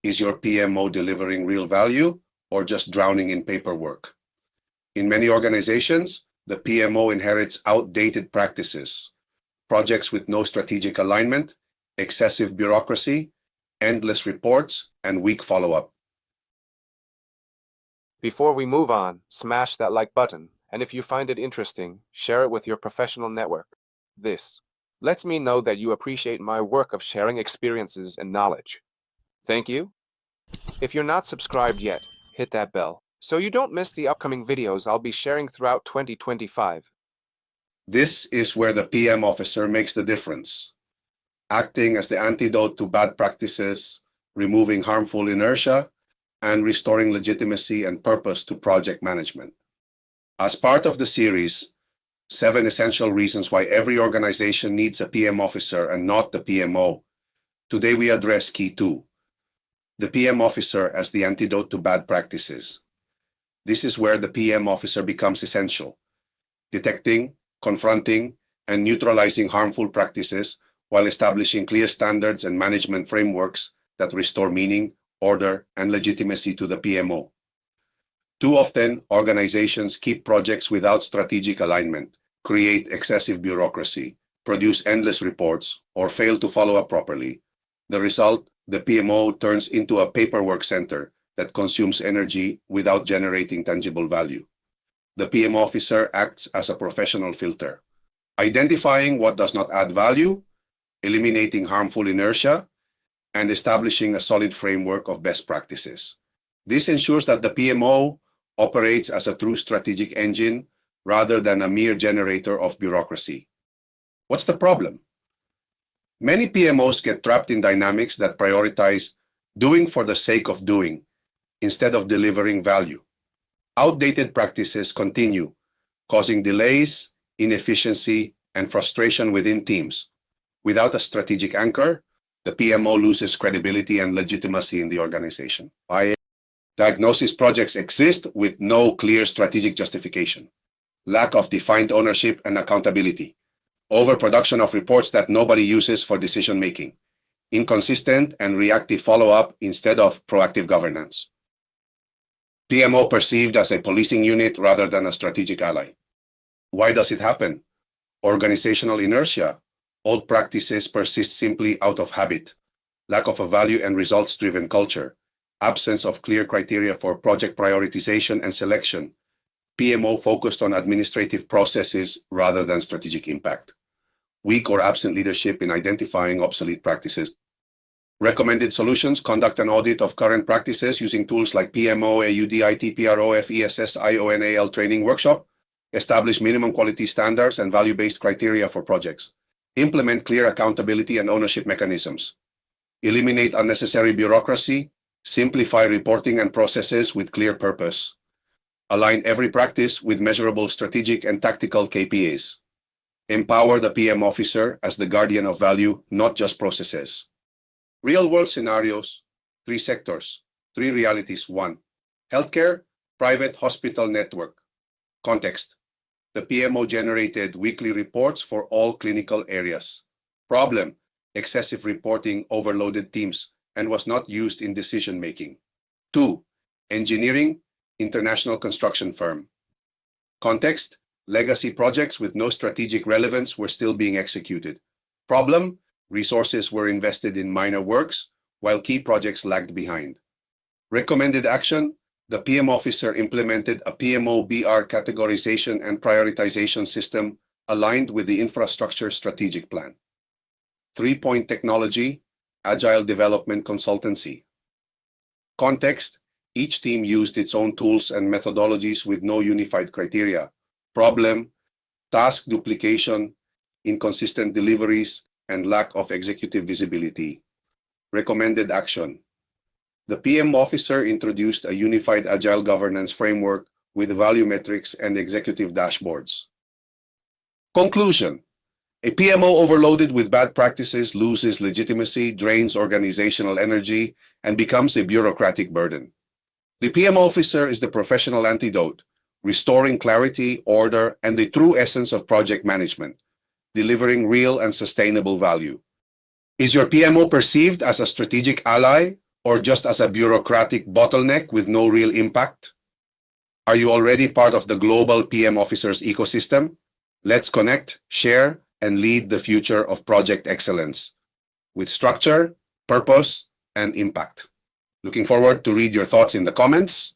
Is your PMO delivering real value or just drowning in paperwork? In many organizations, the PMO inherits outdated practices, projects with no strategic alignment, excessive bureaucracy, endless reports, and weak follow-up. Before we move on, smash that like button, and if you find it interesting, share it with your professional network. This lets me know that you appreciate my work of sharing experiences and knowledge. Thank you. If you're not subscribed yet, hit that bell so you don't miss the upcoming videos I'll be sharing throughout 2025. This is where the PM officer makes the difference, acting as the antidote to bad practices, removing harmful inertia, and restoring legitimacy and purpose to project management. As part of the series, 7 Essential Reasons Why Every Organization Needs a PM Officer and Not the PMO, today we address Key 2, the PM Officer as the antidote to bad practices. This is where the PM Officer becomes essential, detecting, confronting, and neutralizing harmful practices while establishing clear standards and management frameworks that restore meaning, order, and legitimacy to the PMO. Too often, organizations keep projects without strategic alignment, create excessive bureaucracy, produce endless reports, or fail to follow up properly. The result, the PMO turns into a paperwork center that consumes energy without generating tangible value. The PM officer acts as a professional filter, identifying what does not add value, eliminating harmful inertia, and establishing a solid framework of best practices. This ensures that the PMO operates as a true strategic engine rather than a mere generator of bureaucracy. What's the problem? Many PMOs get trapped in dynamics that prioritize doing for the sake of doing instead of delivering value. Outdated practices continue, causing delays, inefficiency, and frustration within teams. Without a strategic anchor, the PMO loses credibility and legitimacy in the organization. Diagnosis projects exist with no clear strategic justification, lack of defined ownership and accountability, overproduction of reports that nobody uses for decision-making, inconsistent and reactive follow-up instead of proactive governance. PMO perceived as a policing unit rather than a strategic ally. Why does it happen? Organizational inertia. Old practices persist simply out of habit. Lack of a value and results-driven culture. Absence of clear criteria for project prioritization and selection. PMO focused on administrative processes rather than strategic impact. Weak or absent leadership in identifying obsolete practices. Recommended solutions: conduct an audit of current practices using tools like PMO, AUDIT, PRO, FESS, IONAL training workshop. Establish minimum quality standards and value-based criteria for projects. Implement clear accountability and ownership mechanisms. Eliminate unnecessary bureaucracy. Simplify reporting and processes with clear purpose. Align every practice with measurable strategic and tactical KPIs. Empower the PM officer as the guardian of value, not just processes. Real-world scenarios: 3 sectors, 3 realities. 1. Healthcare, private hospital network. Context: the PMO generated weekly reports for all clinical areas. Problem: excessive reporting overloaded teams and was not used in decision-making. 2. Engineering, international construction firm. Context: legacy projects with no strategic relevance were still being executed. Problem: resources were invested in minor works while key projects lagged behind. Recommended action: the PM officer implemented a PMO BR categorization and prioritization system aligned with the infrastructure strategic plan. 3-point technology, agile development consultancy. Context: each team used its own tools and methodologies with no unified criteria. Problem: task duplication, inconsistent deliveries, and lack of executive visibility. Recommended action: the PM officer introduced a unified agile governance framework with value metrics and executive dashboards. Conclusion: a PMO overloaded with bad practices loses legitimacy, drains organizational energy, and becomes a bureaucratic burden. The PM officer is the professional antidote, restoring clarity, order, and the true essence of project management, delivering real and sustainable value. Is your PMO perceived as a strategic ally or just as a bureaucratic bottleneck with no real impact? Are you already part of the global PMOfficers ecosystem? Let's connect, share, and lead the future of project excellence with structure, purpose, and impact. Looking forward to read your thoughts in the comments.